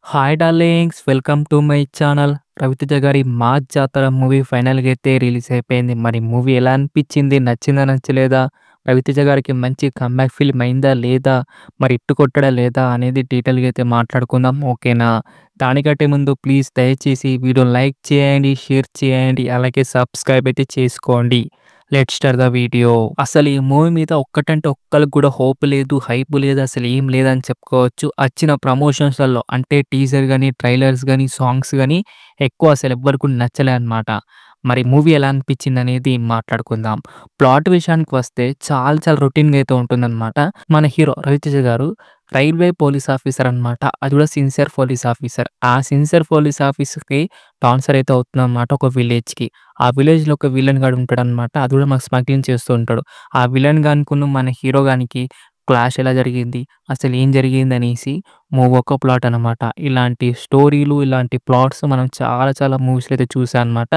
Hi darlings, welcome to my channel. Ravi Teja గారి 'మా జాతర' మూవీ ఫైనల్‌గా అయితే రిలీజ్ అయిపోయింది. మరి మూవీ ఎలా అనిపించింది? నచ్చిందా? నచ్చలేదా? రవితేజ గారికి మంచి కమ్‌బ్యాక్ ఫిల్మ్ అయిందా? లేదా? మరి హిట్ కొట్టాడా? లేదా? అనేది డీటెయిల్‌గా అయితే మాట్లాడుకుందాం. ఓకేనా? దానికంటే ముందు ప్లీజ్ దయచేసి వీడియోని లైక్ చేయండి, షేర్ చేయండి, అలాగే సబ్స్క్రైబ్ అయితే చేసుకోండి. Let's start the video. అసలు ఈ మూవీ మీద ఒక్కటంటే ఒక్కళ్ళకి కూడా హోప్ లేదు, హైప్ లేదు, అసలు ఏం లేదని చెప్పుకోవచ్చు. వచ్చిన ప్రమోషన్స్‌లలో అంటే టీజర్ గాని, ట్రైలర్స్ గాని, సాంగ్స్ గాని ఎక్కువ అసలు ఎవ్వరికి కూడా నచ్చలే అన్నమాట. మరి మూవీ ఎలా అనిపించిందనేది మాట్లాడుకుందాం. ప్లాట్ విషయానికి వస్తే చాలా చాలా రొటీన్‌గా అయితే ఉంటుందన్నమాట. మన హీరో రవితేజ గారు రైల్వే పోలీస్ ఆఫీసర్ అన్నమాట. అది కూడా సిన్సియర్ పోలీస్ ఆఫీసర్. ఆ సిన్సియర్ పోలీస్ ఆఫీసర్‌కి ట్రాన్స్‌ఫర్ అయితే అవుతుందన్నమాట ఒక విలేజ్‌కి. ఆ విలేజ్‌లో ఒక విలన్ గాడు ఉంటాడనమాట. అది కూడా మాకు స్మగ్లింగ్ చేస్తూ ఉంటాడు. ఆ విలన్ గానికును మన హీరో గానికి క్లాష్ ఎలా జరిగింది? అసలు ఏం జరిగిందనేసి మూవీ ఒక ప్లాట్ అనమాట. ఇలాంటి స్టోరీలు, ఇలాంటి ప్లాట్స్ మనం చాలా చాలా మూవీస్‌లో అయితే చూసాం అనమాట.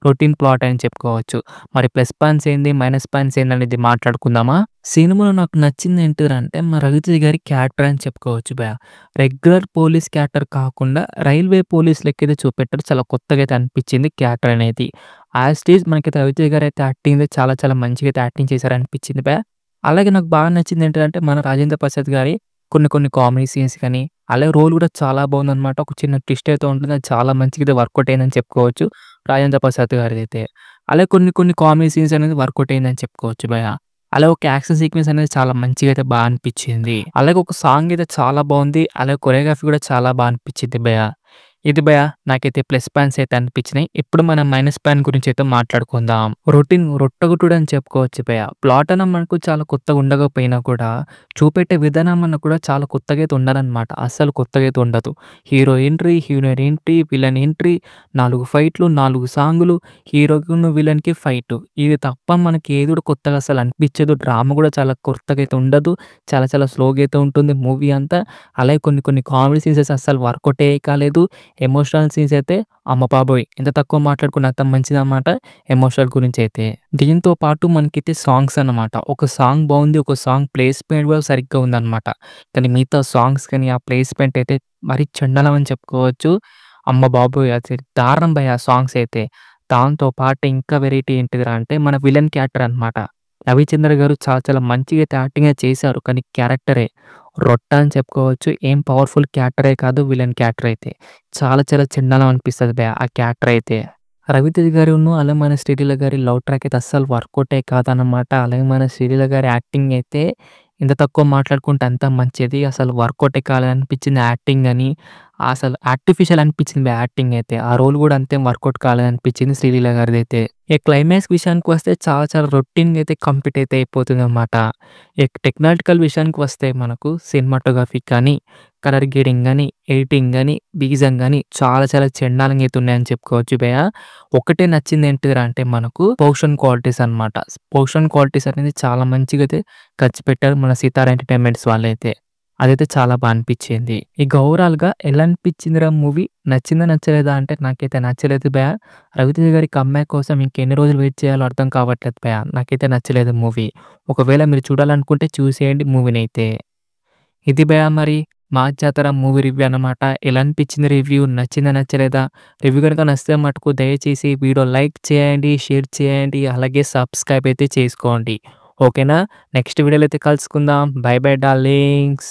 రొటీన్ ప్లాట్ అని చెప్పుకోవచ్చు. మరి ప్లస్ పాయింట్స్ ఏంది? మైనస్ పాయింట్స్ ఏందనేది మాట్లాడుకుందామా? సినిమాలో నాకు నచ్చింది ఏంటిదంటే మా రవితేజ గారి క్యారెక్టర్ అని చెప్పుకోవచ్చు భయ్యా. రెగ్యులర్ పోలీస్ క్యారెక్టర్ కాకుండా రైల్వే పోలీస్ లెక్కైతే చూపెట్టారు. చాలా కొత్తగా అయితే అనిపించింది క్యారెక్టర్ అనేది. యాజ్ ఇట్ ఈజ్ మనకైతే రవితేజ గారైతే యాక్టింగ్ చాలా చాలా మంచిగా అయితే యాక్టింగ్ చేశారనిపించింది భయ్యా. అలాగే నాకు బాగా నచ్చింది ఏంటంటే మన రాజేంద్ర ప్రసాద్ గారి కొన్ని కొన్ని కామెడీ సీన్స్ కానీ, అలాగే రోల్ కూడా చాలా బాగుందనమాట. ఒక చిన్న ట్విస్ట్ అయితే ఉంటుంది. అది చాలా మంచిగా అయితే వర్కౌట్ అయిందని చెప్పుకోవచ్చు రాజేంద్ర ప్రసాద్ గారిదైతే. అలాగే కొన్ని కొన్ని కామెడీ సీన్స్ అనేది వర్కౌట్ అయిందని చెప్పుకోవచ్చు భయ్యా. అలాగే ఒక యాక్షన్ సీక్వెన్స్ అనేది చాలా మంచిగా అయితే అనిపించింది. అలాగే ఒక సాంగ్ అయితే చాలా బాగుంది. అలాగే కొరియోగ్రఫీ కూడా చాలా అనిపించింది భయ్యా. ఇది భయ్యా నాకైతే ప్లస్ పాయింట్స్ అయితే అనిపించినాయి. ఇప్పుడు మనం మైనస్ పాయింట్ గురించి అయితే మాట్లాడుకుందాం. రొటీన్ రొట్టగొట్టుడు అని చెప్పుకోవచ్చు భయ్యా. ప్లాట్ అన్న మనకు చాలా కొత్తగా ఉండకపోయినా కూడా చూపెట్టే విధానం అన్న కూడా చాలా కొత్తగా అయితే ఉండదనమాట. అస్సలు కొత్తగా అయితే ఉండదు. Hero entry, heroine entry, villain entry, 4 ఫైట్‌లు, 4 సాంగులు, హీరోకును విలన్‌కి ఫైటు. ఇది తప్ప మనకి ఏది కూడా కొత్తగా అసలు అనిపించదు. డ్రామా కూడా చాలా కొత్తగా అయితే ఉండదు. చాలా చాలా స్లోగా అయితే ఉంటుంది మూవీ అంతా. అలాగే కొన్ని కొన్ని కామెడీ సీన్స్ అయితే అస్సలు వర్కౌటే కాలేదు. ఎమోషనల్ సీన్స్ అయితే అమ్మ బాబోయ్! ఎంత తక్కువ మాట్లాడుకున్నా అంత మంచిదన్నమాట ఎమోషనల్ గురించైతే. దీంతో పాటు మనకైతే సాంగ్స్ అన్నమాట. ఒక సాంగ్ బావుంది. ఒక సాంగ్ ప్లేస్‌మెంట్ కూడా సరిగ్గా ఉందన్నమాట. కానీ మిగతా సాంగ్స్ కానీ, ఆ ప్లేస్‌మెంట్ అయితే మరీ చెండాలం అని చెప్పుకోవచ్చు. అమ్మ బాబోయ్! అసలు దారుణం భయ్యా ఆ సాంగ్స్ అయితే. దాంతో పాటు ఇంకా వెరైటీ ఏంటిదిరా అంటే మన విలన్ క్యారెక్టర్ అన్నమాట. రవిచంద్ర గారు చాలా చాలా మంచిగా అయితే యాక్టింగే చేశారు. కానీ క్యారెక్టరే రొట్ట అని చెప్పుకోవచ్చు. ఏం పవర్‌ఫుల్ క్యారెక్టరే కాదు విలన్ క్యారెక్టర్ అయితే. చాలా చాలా చెండాలం అనిపిస్తది భయ్యా ఆ క్యారెక్టర్ అయితే. రవితేజ గారును, అలాగే మన శ్రీలీల గారి లవ్ ట్రాక్ అయితే అస్సలు వర్కౌటే కాదనమాట. అలాగే మన శ్రీలీల గారి యాక్టింగ్ అయితే ఎంత తక్కువ మాట్లాడుకుంటే అంత మంచిది. అసలు వర్కౌటే కాలేదనిపించింది యాక్టింగ్ గాని, అసలు ఆర్టిఫిషియల్ అనిపించింది యాక్టింగ్ అయితే. ఆ రోల్ కూడా అంతే వర్కౌట్ కాలేదనిపించింది శ్రీలీల గారిదైతే. ఇక క్లైమాక్స్ విషయానికి వస్తే చాలా చాలా రొటీన్‌గా అయితే కంప్లీట్ అయితే అయిపోతుందనమాట. ఇక టెక్నాటికల్ విషయానికి వస్తే మనకు సినిమాటోగ్రఫీ కానీ, కలర్ గ్రేడింగ్ గాని, ఎడిటింగ్ గాని, బీజిఎం గాని చాలా చాలా చెండాలంగా అయితే ఉన్నాయని చెప్పుకోవచ్చు భయ్యా. ఒకటే నచ్చింది ఏంటిదిరా అంటే మనకు ప్రొడక్షన్ క్వాలిటీస్ అన్నమాట. ప్రొడక్షన్ క్వాలిటీస్ అనేది చాలా మంచిగా అయితే ఖర్చు పెట్టారు మన సితార ఎంటర్‌టైన్‌మెంట్స్ వాళ్ళైతే. అదైతే చాలా అనిపించింది. ఇక ఓవరాల్‌గా ఎలా అనిపించిందిరా మూవీ? నచ్చిందా? నచ్చలేదా? అంటే నాకైతే నచ్చలేదు భయ్యా. రవితేజ గారి కమ్‌బ్యాక్ కోసం ఇంకెన్ని రోజులు వెయిట్ చేయాలో అర్థం కావట్లేదు భయ్యా. నాకైతే నచ్చలేదు మూవీ. ఒకవేళ మీరు చూడాలనుకుంటే చూసేయండి మూవీనైతే. ఇది భయ్యా మరి 'మా జాతర' మూవీ రివ్యూ అన్నమాట. ఎలా అనిపించింది రివ్యూ? నచ్చిందా? నచ్చలేదా? రివ్యూ గనుక నచ్చితే మటుకు దయచేసి వీడియో లైక్ చేయండి, షేర్ చేయండి, అలాగే సబ్స్క్రైబ్ అయితే చేసుకోండి. ఓకేనా? నెక్స్ట్ వీడియోలో అయితే కలుసుకుందాం. By by darlings.